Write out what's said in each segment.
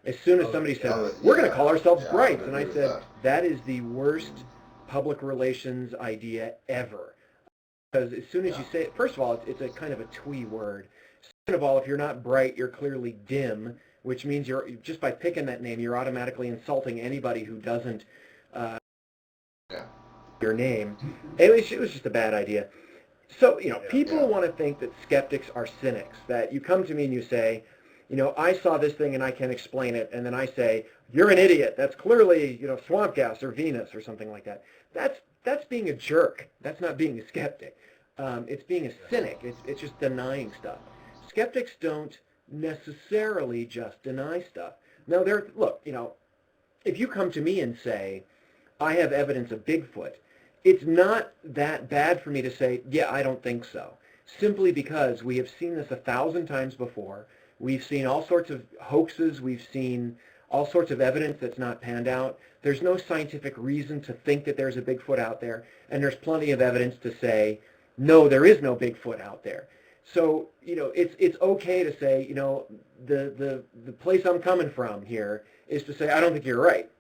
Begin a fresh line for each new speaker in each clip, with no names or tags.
As soon as somebody said, we're going to call ourselves Brights, and I said, that is the worst public relations idea ever. Because as soon as you say it, first of all, it's a kind of a twee word. Second of all, if you're not bright, you're clearly dim, which means you're just by picking that name, you're automatically insulting anybody who doesn't your name. It was just a bad idea. So, people want to think that skeptics are cynics, that you come to me and you say, I saw this thing and I can't explain it, and then I say, you're an idiot. That's clearly, swamp gas or Venus or something like that. That's being a jerk. That's not being a skeptic. It's being a cynic. It's just denying stuff. Skeptics don't necessarily just deny stuff. Now, look, if you come to me and say, I have evidence of Bigfoot, it's not that bad for me to say, yeah, I don't think so. Simply because we have seen this 1,000 times before. We've seen all sorts of hoaxes. We've seen all sorts of evidence that's not panned out. There's no scientific reason to think that there's a Bigfoot out there. And there's plenty of evidence to say, no, there is no Bigfoot out there. So, it's okay to say, the place I'm coming from here is to say, I don't think you're right.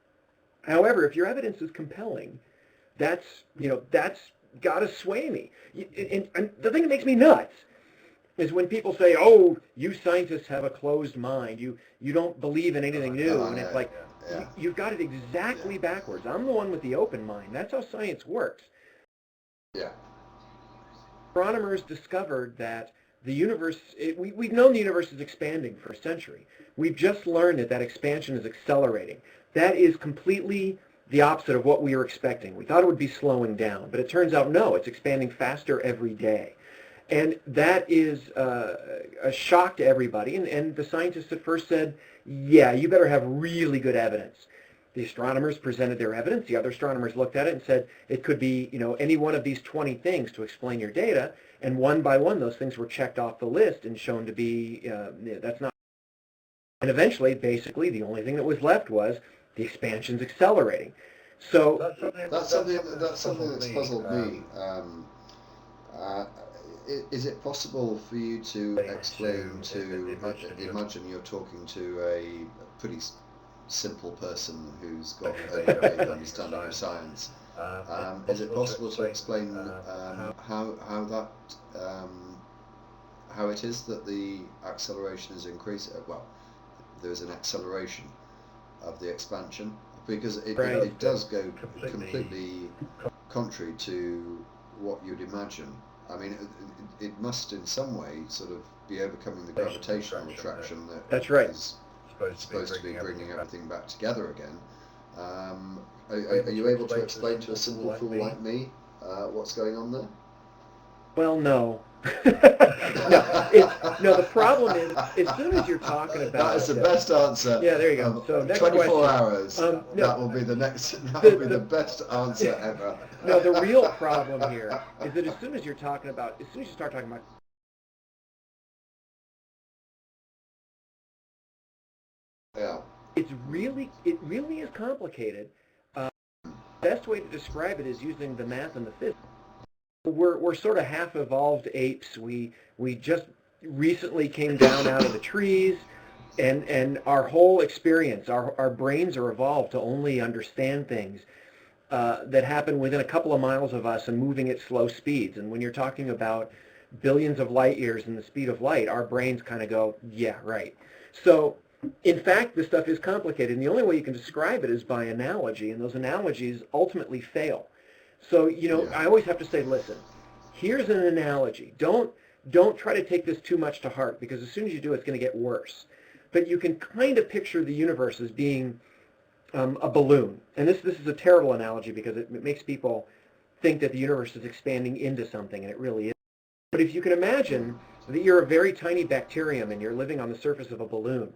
However, if your evidence is compelling, that's got to sway me. And the thing that makes me nuts is when people say, oh, you scientists have a closed mind. You don't believe in anything new. And it's like, you've got it exactly backwards. I'm the one with the open mind. That's how science works.
Yeah.
Astronomers discovered that the universe, we've known the universe is expanding for a century. We've just learned that expansion is accelerating. That is completely the opposite of what we were expecting. We thought it would be slowing down, but it turns out no, it's expanding faster every day. And that is a shock to everybody. And the scientists at first said, yeah, you better have really good evidence. The astronomers presented their evidence. The other astronomers looked at it and said, it could be any one of these 20 things to explain your data. And one by one, those things were checked off the list and shown to be, that's not. And eventually, basically, the only thing that was left was the expansion's accelerating. So
that's something that's puzzled me. Is it possible for you to explain to, imagine you're talking to a pretty simple person who's got a big understanding of science. Is it possible to explain how it is that the acceleration is increasing? Well, there's an acceleration of the expansion, because it does go completely contrary to what you'd imagine. I mean, it must in some way sort of be overcoming the gravitational attraction
that's right.
is supposed to be bringing everything back together again. Are you able to explain to a simple fool like me what's going on there?
Well, no. No, the problem is, as soon as you're talking about...
That is the best answer.
Yeah, there you go. So next
24
question.
hours.
No,
that will be the next. That will be the best answer ever.
No, the real problem here is that as soon as you start talking about...
Yeah.
It really is complicated. The best way to describe it is using the math and the physics. We're sort of half-evolved apes. We just recently came down out of the trees, and our whole experience, our brains are evolved to only understand things that happen within a couple of miles of us and moving at slow speeds. And when you're talking about billions of light years and the speed of light, our brains kind of go, yeah, right. So, in fact, this stuff is complicated, and the only way you can describe it is by analogy, and those analogies ultimately fail. So, I always have to say, listen, here's an analogy. Don't try to take this too much to heart, because as soon as you do, it's going to get worse. But you can kind of picture the universe as being a balloon. And this is a terrible analogy because it makes people think that the universe is expanding into something, and it really is. But if you can imagine that you're a very tiny bacterium and you're living on the surface of a balloon,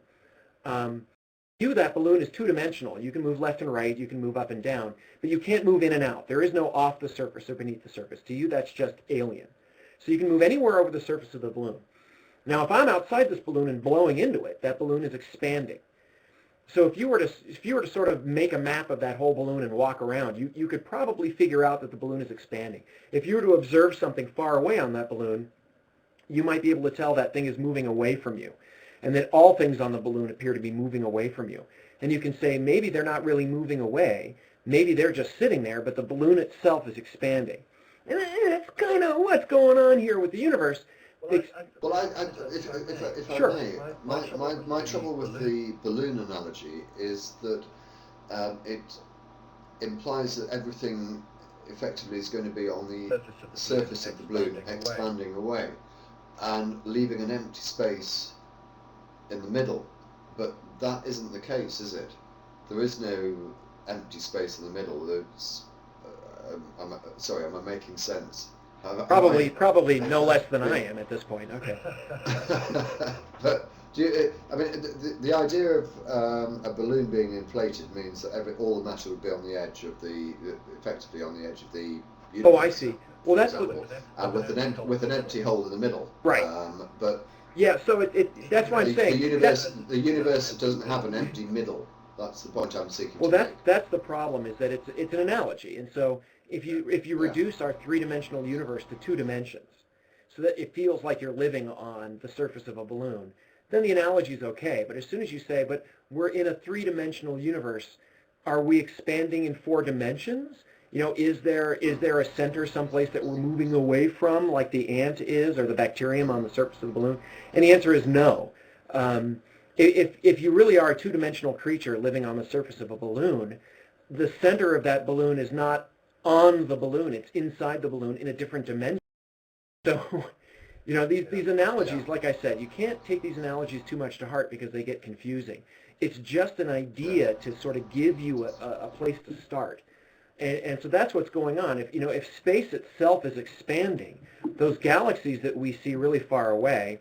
that balloon is two-dimensional. You can move left and right, you can move up and down, but you can't move in and out. There is no off the surface or beneath the surface. To you, that's just alien. So you can move anywhere over the surface of the balloon. Now, if I'm outside this balloon and blowing into it, that balloon is expanding. So if you were to sort of make a map of that whole balloon and walk around, you could probably figure out that the balloon is expanding. If you were to observe something far away on that balloon, you might be able to tell that thing is moving away from you. and then all things on the balloon appear to be moving away from you. And you can say maybe they're not really moving away, maybe they're just sitting there, but the balloon itself is expanding. And that's kind of what's going on here with the universe.
If I may, my trouble with the balloon analogy is that it implies that everything effectively is going to be on the surface of the balloon expanding away and leaving an empty space in the middle. But that isn't the case, is it? There is no empty space in the middle. There's, sorry, am I making sense?
Probably no less than I am at this point. Okay.
But I mean, the idea of a balloon being inflated means that all the matter would be on the edge of effectively on the edge of the universe.
Oh, I see. Well, that's
and with an empty hole in the middle.
Right.
But
yeah, so that's why I'm saying
the universe doesn't have an empty middle. That's the point I'm seeking.
Well, that's the problem, is that it's an analogy, and so if you reduce our three-dimensional universe to two dimensions, so that it feels like you're living on the surface of a balloon, then the analogy is okay. But as soon as you say, but we're in a three-dimensional universe, are we expanding in four dimensions? You know, is there a center someplace that we're moving away from, like the ant is, or the bacterium on the surface of the balloon? And the answer is no. If you really are a two-dimensional creature living on the surface of a balloon, the center of that balloon is not on the balloon, it's inside the balloon in a different dimension. So, you know, these analogies, like I said, you can't take these analogies too much to heart because they get confusing. It's just an idea to sort of give you a place to start. And so that's what's going on. If space itself is expanding, those galaxies that we see really far away,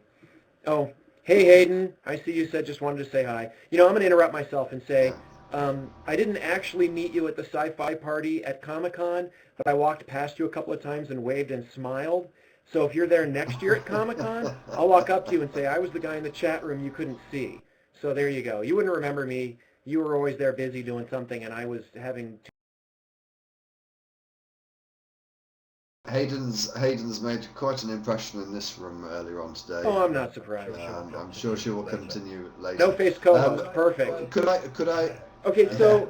oh, hey Hayden, I see you said just wanted to say hi. I'm going to interrupt myself and say, I didn't actually meet you at the sci-fi party at Comic-Con, but I walked past you a couple of times and waved and smiled. So if you're there next year at Comic-Con, I'll walk up to you and say, I was the guy in the chat room you couldn't see. So there you go. You wouldn't remember me. You were always there busy doing something, and I was having...
Hayden's made quite an impression in this room earlier on today.
Oh, I'm not surprised.
I'm sure she will continue later.
No face co-host, perfect.
Could I?
Okay, so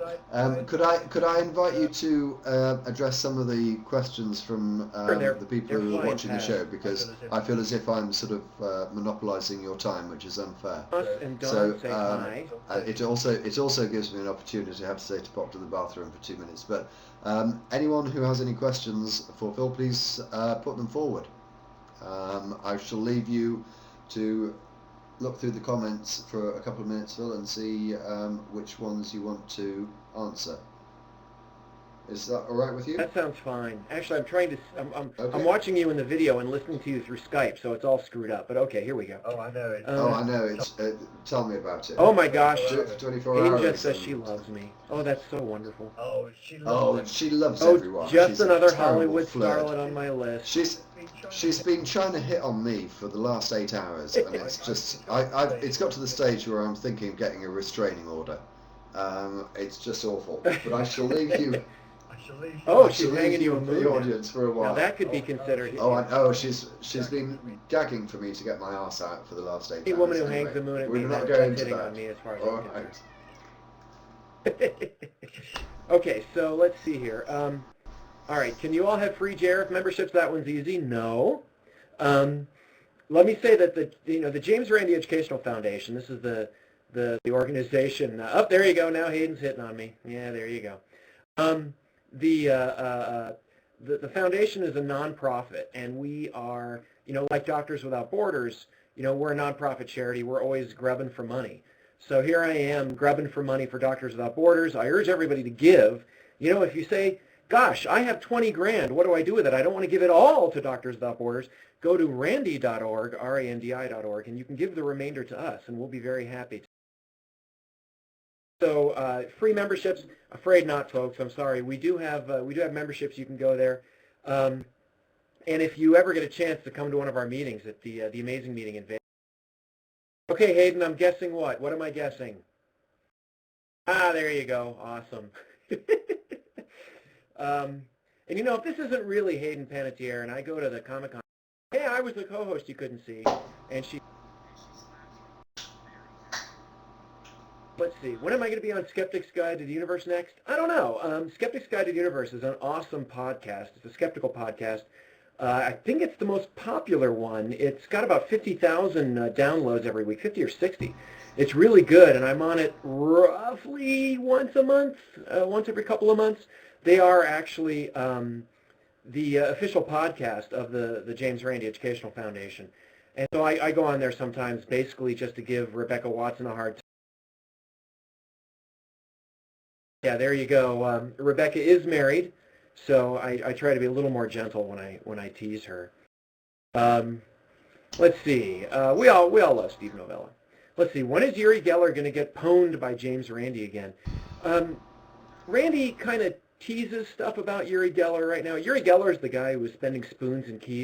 could I invite you to address some of the questions from the people who are watching the show, because I feel as if I'm sort of monopolising your time, which is unfair.
And Dawn say hi.
It also gives me an opportunity, I have to say, to pop to the bathroom for 2 minutes. But anyone who has any questions for Phil, please put them forward. I shall leave you to look through the comments for a couple of minutes, Phil, and see which ones you want to answer. Is that all right with you?
That sounds fine. Actually, I'm trying to.
Okay.
I'm watching you in the video and listening to you through Skype, so it's all screwed up. But okay, here we go.
Oh, I know it.
I know. It's tell me about it.
Oh my gosh!
Do it for 24 hours.
Angel says she loves me. Oh, that's so wonderful.
Oh, she loves.
She loves everyone.
Just
She's
another Hollywood starlet on my list.
She's been trying to hit on me for the last 8 hours, and it's just it's got to the stage where I'm thinking of getting a restraining order. It's just awful. But I shall leave you.
Oh, she's hanging you in
the audience for a while.
Now that could be considered.
She's been gagging for me to get my arse out for the last 8 hours.
A woman who hangs the moon at me.
We're not going
into
that.
On me as far as
All
I'm
right.
Okay, so let's see here. All right, can you all have free JRF memberships? That one's easy. No. Let me say that the James Randi Educational Foundation. This is the organization. Up there you go. Now Hayden's hitting on me. Yeah, there you go. The foundation is a nonprofit, and we are, like Doctors Without Borders, we're a nonprofit charity. We're always grubbing for money. So here I am grubbing for money for Doctors Without Borders. I urge everybody to give. If you say, gosh, I have 20 grand, what do I do with it? I don't want to give it all to Doctors Without Borders. Go to randi.org, randi.org, and you can give the remainder to us, and we'll be very happy to. So free memberships, afraid not, folks. I'm sorry. We do have memberships. You can go there. And if you ever get a chance to come to one of our meetings at the Amazing Meeting in Vegas. Okay, Hayden, I'm guessing what? What am I guessing? There you go. Awesome. And if this isn't really Hayden Panettiere and I go to the Comic-Con, hey, I was the co-host you couldn't see, and she... let's see, when am I going to be on Skeptic's Guide to the Universe next? I don't know. Skeptic's Guide to the Universe is an awesome podcast. It's a skeptical podcast. I think it's the most popular one. It's got about 50,000 downloads every week, 50 or 60. It's really good, and I'm on it roughly once a month, once every couple of months. They are actually the official podcast of the James Randi Educational Foundation. And so I go on there sometimes basically just to give Rebecca Watson a hard time. Yeah, there you go. Rebecca is married, so I try to be a little more gentle when I tease her. Let's see. We all love Steve Novella. Let's see. When is Uri Geller going to get pwned by James Randi again? Randi kind of teases stuff about Uri Geller right now. Uri Geller is the guy who was spending spoons and keys